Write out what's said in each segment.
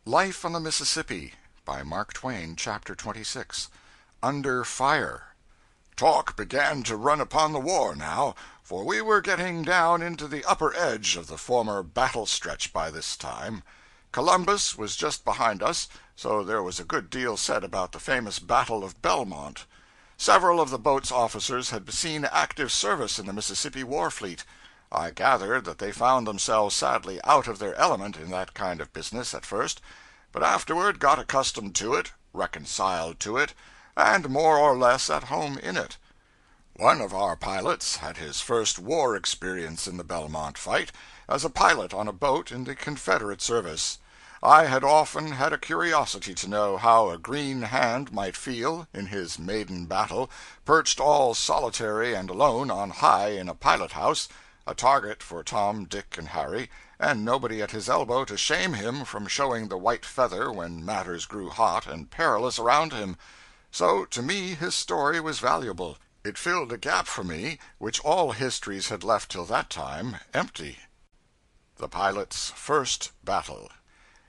Life on the Mississippi, by Mark Twain, Chapter 26. Under Fire. Talk began to run upon the war now, for we were getting down into the upper edge of the former battle stretch by this time. Columbus was just behind us, so there was a good deal said about the famous Battle of Belmont. Several of the boat's officers had seen active service in the Mississippi war fleet. I gathered that they found themselves sadly out of their element in that kind of business at first, but afterward got accustomed to it, reconciled to it, and more or less at home in it. One of our pilots had his first war experience in the Belmont fight, as a pilot on a boat in the Confederate service. I had often had a curiosity to know how a green hand might feel, in his maiden battle, perched all solitary and alone on high in a pilot-house, a target for Tom, Dick, and Harry, and nobody at his elbow to shame him from showing the white feather when matters grew hot and perilous around him. So, to me, his story was valuable. It filled a gap for me which all histories had left till that time empty. The pilot's first battle.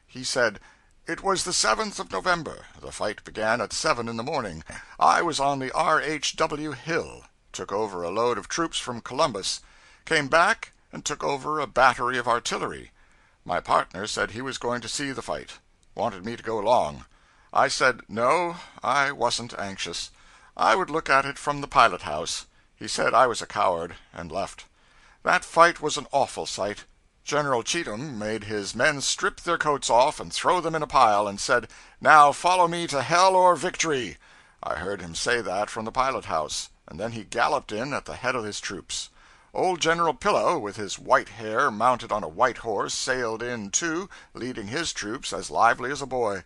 He said, "It was the 7th of November. The fight began at 7 in the morning. I was on the R.H.W. Hill. Took over a load of troops from Columbus. Came back and took over a battery of artillery. My partner said he was going to see the fight. Wanted me to go along. I said no, I wasn't anxious. I would look at it from the pilot house. He said I was a coward, and left. That fight was an awful sight. General Cheatham made his men strip their coats off and throw them in a pile, and said, 'Now follow me to hell or victory.' I heard him say that from the pilot house, and then he galloped in at the head of his troops. Old General Pillow, with his white hair, mounted on a white horse, sailed in, too, leading his troops as lively as a boy.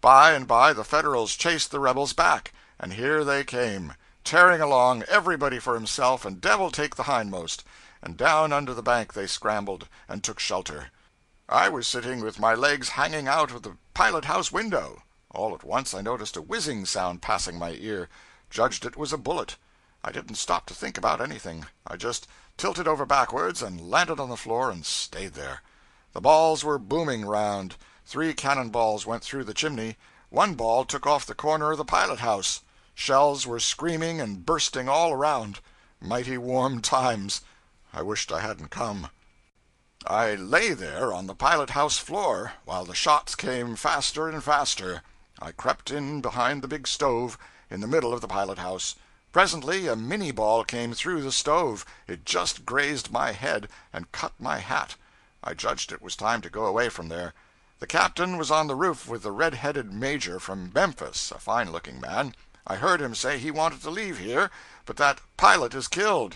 By and by the Federals chased the rebels back, and here they came, tearing along, everybody for himself, and devil take the hindmost, and down under the bank they scrambled, and took shelter. I was sitting with my legs hanging out of the pilot-house window. All at once I noticed a whizzing sound passing my ear, judged it was a bullet. I didn't stop to think about anything. I just tilted over backwards and landed on the floor and stayed there. The balls were booming round. 3 cannon balls went through the chimney. 1 ball took off the corner of the pilot-house. Shells were screaming and bursting all around. Mighty warm times. I wished I hadn't come. I lay there on the pilot-house floor while the shots came faster and faster. I crept in behind the big stove in the middle of the pilot-house. Presently a minnie ball came through the stove. It just grazed my head and cut my hat. I judged it was time to go away from there. The captain was on the roof with the red-headed major from Memphis, a fine-looking man. I heard him say he wanted to leave here, but that pilot is killed.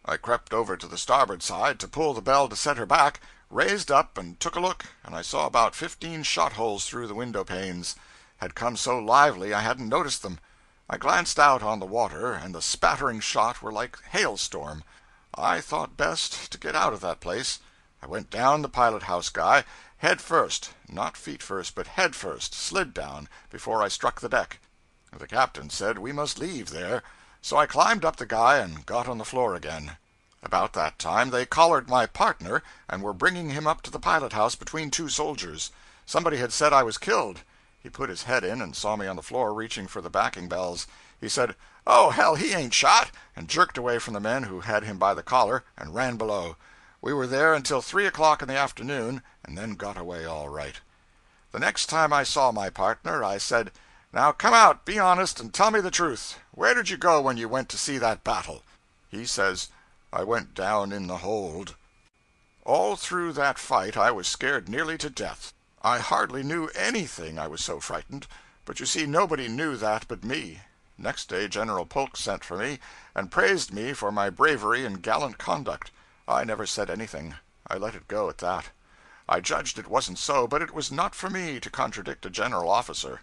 I crept over to the starboard side to pull the bell to set her back, raised up and took a look, and I saw about 15 shot holes through the window panes. Had come so lively I hadn't noticed them. I glanced out on the water, and the spattering shot were like hailstorm. I thought best to get out of that place. I went down the pilot-house guy, head first, not feet first, but head first, slid down, before I struck the deck. The captain said we must leave there, so I climbed up the guy and got on the floor again. About that time they collared my partner, and were bringing him up to the pilot-house between 2 soldiers. Somebody had said I was killed. He put his head in and saw me on the floor reaching for the backing bells. He said, 'Oh, hell, he ain't shot,' and jerked away from the men who had him by the collar, and ran below. We were there until 3 o'clock in the afternoon, and then got away all right. The next time I saw my partner, I said, 'Now come out, be honest, and tell me the truth. Where did you go when you went to see that battle?' He says, 'I went down in the hold.' All through that fight I was scared nearly to death. I hardly knew anything, I was so frightened. But you see, nobody knew that but me. Next day General Polk sent for me, and praised me for my bravery and gallant conduct. I never said anything. I let it go at that. I judged it wasn't so, but it was not for me to contradict a general officer.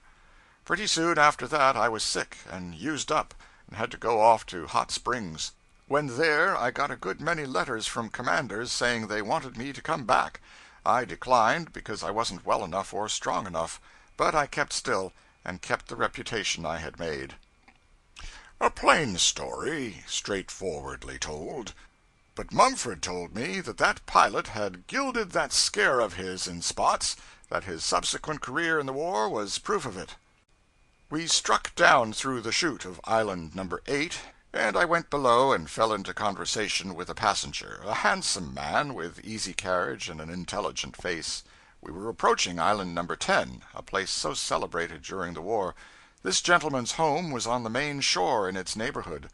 Pretty soon after that I was sick and used up, and had to go off to Hot Springs. When there, I got a good many letters from commanders saying they wanted me to come back. I declined because I wasn't well enough or strong enough, but I kept still, and kept the reputation I had made. A plain story, straightforwardly told. But Mumford told me that that pilot had gilded that scare of his in spots, that his subsequent career in the war was proof of it. We struck down through the chute of Island No. 8, and I went below and fell into conversation with a passenger, a handsome man with easy carriage and an intelligent face. We were approaching Island No. 10, a place so celebrated during the war. This gentleman's home was on the main shore in its neighborhood.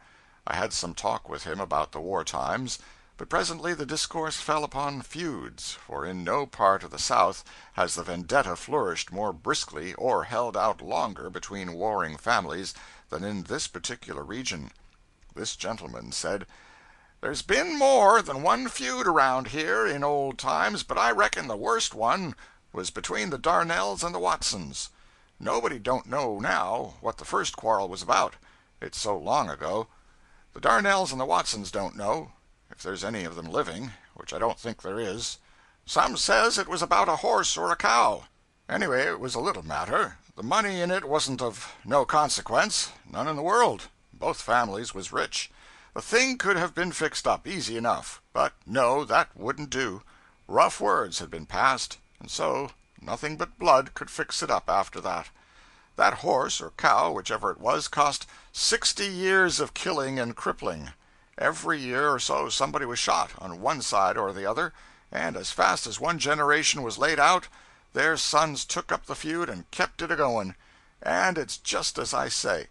I had some talk with him about the war times, but presently the discourse fell upon feuds, for in no part of the South has the vendetta flourished more briskly or held out longer between warring families than in this particular region. This gentleman said, "There's been more than one feud around here in old times, but I reckon the worst one was between the Darnells and the Watsons. Nobody don't know now what the first quarrel was about, it's so long ago. The Darnells and the Watsons don't know, if there's any of them living, which I don't think there is. Some says it was about a horse or a cow. Anyway, it was a little matter. The money in it wasn't of no consequence, none in the world. Both families was rich. The thing could have been fixed up easy enough, but no, that wouldn't do. Rough words had been passed, and so nothing but blood could fix it up after that. That horse or cow, whichever it was, cost 60 years of killing and crippling. Every year or so somebody was shot, on one side or the other, and as fast as one generation was laid out, their sons took up the feud and kept it a-going. And it's just as I say.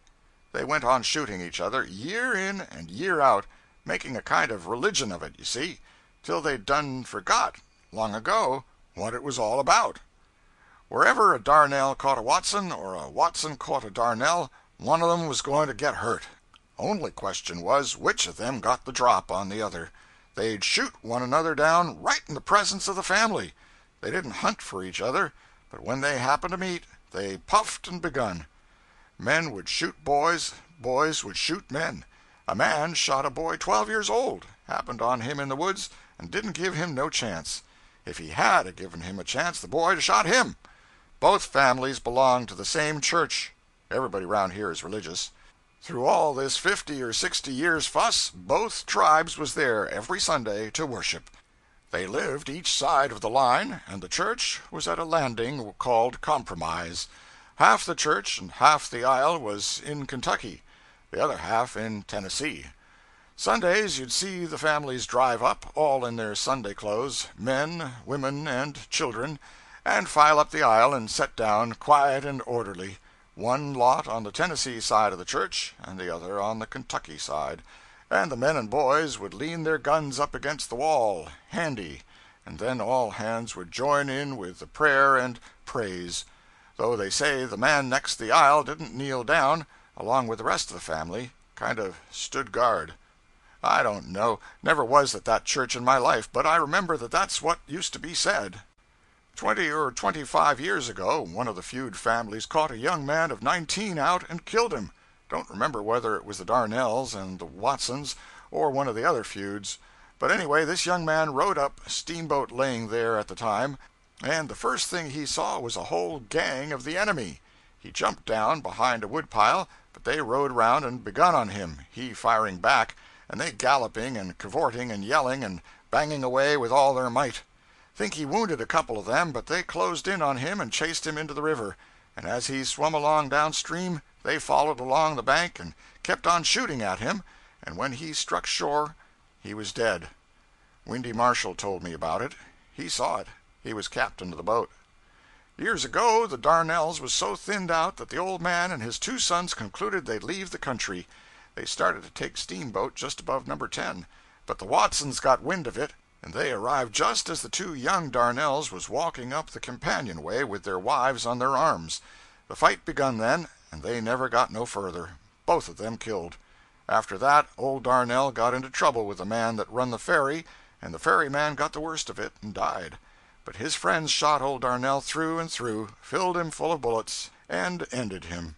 They went on shooting each other, year in and year out, making a kind of religion of it, you see, till they done forgot, long ago, what it was all about. Wherever a Darnell caught a Watson, or a Watson caught a Darnell, one of them was going to get hurt. Only question was, which of them got the drop on the other. They'd shoot one another down right in the presence of the family. They didn't hunt for each other, but when they happened to meet, they puffed and begun. Men would shoot boys, boys would shoot men. A man shot a boy 12 years old, happened on him in the woods, and didn't give him no chance. If he had given him a chance, the boy shot him. Both families belonged to the same church. Everybody round here is religious. Through all this 50 or 60 years fuss, both tribes was there every Sunday to worship. They lived each side of the line, and the church was at a landing called Compromise. Half the church and half the aisle was in Kentucky, the other half in Tennessee. Sundays you'd see the families drive up, all in their Sunday clothes, men, women, and children, and file up the aisle and set down, quiet and orderly, one lot on the Tennessee side of the church and the other on the Kentucky side, and the men and boys would lean their guns up against the wall, handy, and then all hands would join in with the prayer and praise, though they say the man next the aisle didn't kneel down, along with the rest of the family, kind of stood guard. I don't know, never was at that church in my life, but I remember that that's what used to be said. 20 or 25 years ago, one of the feud families caught a young man of 19 out and killed him. Don't remember whether it was the Darnells and the Watsons or one of the other feuds. But anyway, this young man rode up, a steamboat laying there at the time, and the first thing he saw was a whole gang of the enemy. He jumped down behind a woodpile, but they rode round and begun on him, he firing back, and they galloping and cavorting and yelling and banging away with all their might. Think he wounded a couple of them, but they closed in on him and chased him into the river, and as he swum along downstream, they followed along the bank and kept on shooting at him, and when he struck shore, he was dead. Windy Marshall told me about it. He saw it. He was captain of the boat. Years ago, the Darnells was so thinned out that the old man and his 2 sons concluded they'd leave the country. They started to take steamboat just above No. 10, but the Watsons got wind of it, and they arrived just as the 2 young Darnells was walking up the companionway with their wives on their arms. The fight begun then, and they never got no further. Both of them killed. After that, old Darnell got into trouble with the man that run the ferry, and the ferryman got the worst of it and died. But his friends shot old Darnell through and through, filled him full of bullets, and ended him.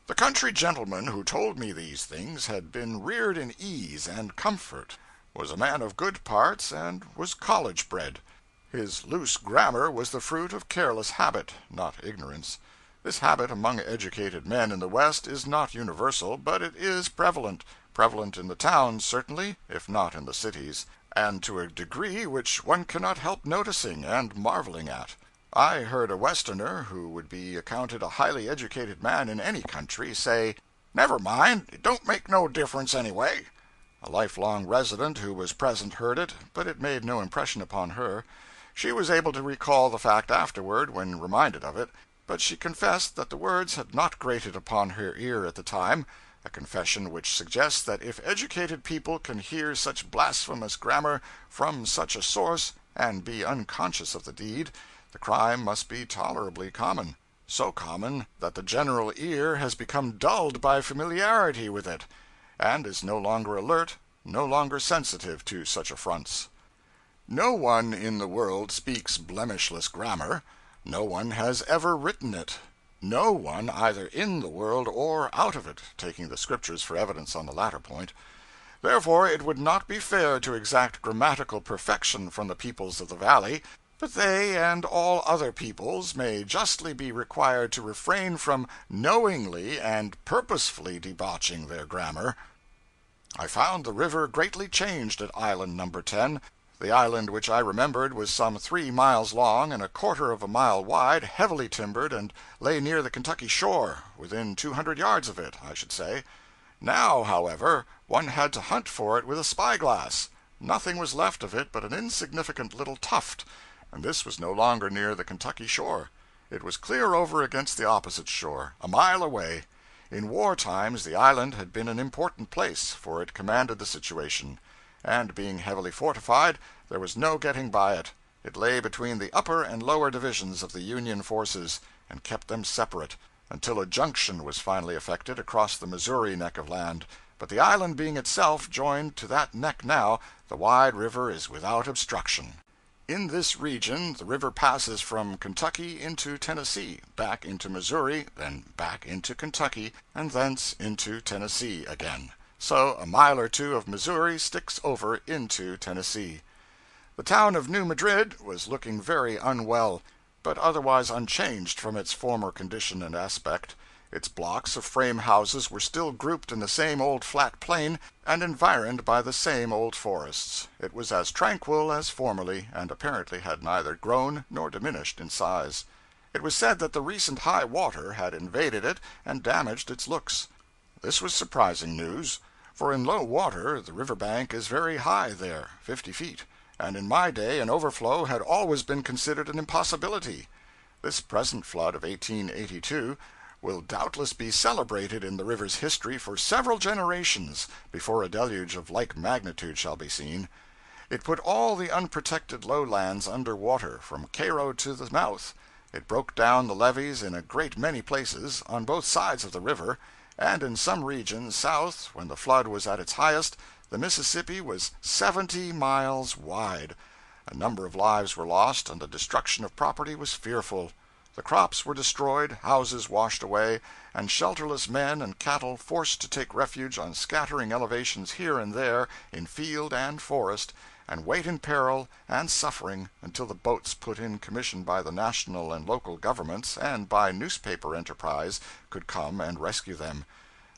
The country gentleman who told me these things had been reared in ease and comfort, was a man of good parts, and was college-bred. His loose grammar was the fruit of careless habit, not ignorance. This habit among educated men in the West is not universal, but it is prevalent in the towns, certainly, if not in the cities, and to a degree which one cannot help noticing and marveling at. I heard a Westerner, who would be accounted a highly educated man in any country, say, "Never mind, it don't make no difference anyway." A lifelong resident who was present heard it, but it made no impression upon her. She was able to recall the fact afterward, when reminded of it, but she confessed that the words had not grated upon her ear at the time, a confession which suggests that if educated people can hear such blasphemous grammar from such a source and be unconscious of the deed, the crime must be tolerably common, so common that the general ear has become dulled by familiarity with it, and is no longer alert, no longer sensitive to such affronts. No one in the world speaks blemishless grammar. No one has ever written it. No one, either in the world or out of it, taking the Scriptures for evidence on the latter point. Therefore, it would not be fair to exact grammatical perfection from the peoples of the valley, but they and all other peoples may justly be required to refrain from knowingly and purposefully debauching their grammar. I found the river greatly changed at Island No. 10. The island which I remembered was some 3 miles long and a quarter of a mile wide, heavily timbered, and lay near the Kentucky shore, within 200 yards of it, I should say. Now, however, one had to hunt for it with a spyglass. Nothing was left of it but an insignificant little tuft, and this was no longer near the Kentucky shore. It was clear over against the opposite shore, a mile away. In war times the island had been an important place, for it commanded the situation, and being heavily fortified, there was no getting by it. It lay between the upper and lower divisions of the Union forces, and kept them separate, until a junction was finally effected across the Missouri neck of land. But the island being itself joined to that neck now, the wide river is without obstruction. In this region the river passes from Kentucky into Tennessee, back into Missouri, then back into Kentucky, and thence into Tennessee again. So a mile or two of Missouri sticks over into Tennessee. The town of New Madrid was looking very unwell, but otherwise unchanged from its former condition and aspect. Its blocks of frame houses were still grouped in the same old flat plain, and environed by the same old forests. It was as tranquil as formerly, and apparently had neither grown nor diminished in size. It was said that the recent high water had invaded it and damaged its looks. This was surprising news, for in low water the river bank is very high there, 50 feet, and in my day an overflow had always been considered an impossibility. This present flood of 1882 will doubtless be celebrated in the river's history for several generations before a deluge of like magnitude shall be seen. It put all the unprotected lowlands under water from Cairo to the mouth. It broke down the levees in a great many places, on both sides of the river, and in some regions south, when the flood was at its highest, the Mississippi was 70 miles wide. A number of lives were lost, and the destruction of property was fearful. The crops were destroyed, houses washed away, and shelterless men and cattle forced to take refuge on scattering elevations here and there, in field and forest, and wait in peril and suffering until the boats put in commission by the national and local governments and by newspaper enterprise could come and rescue them.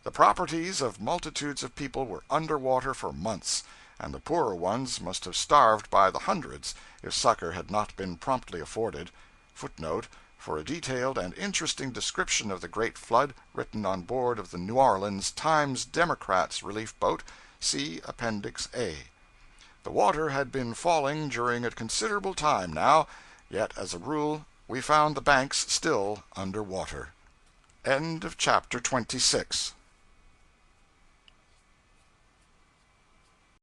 The properties of multitudes of people were under water for months, and the poorer ones must have starved by the hundreds if succor had not been promptly afforded. Footnote: for a detailed and interesting description of the great flood, written on board of the New Orleans Times Democrat's relief boat, see Appendix A. The water had been falling during a considerable time now, yet as a rule we found the banks still under water. End of chapter 26.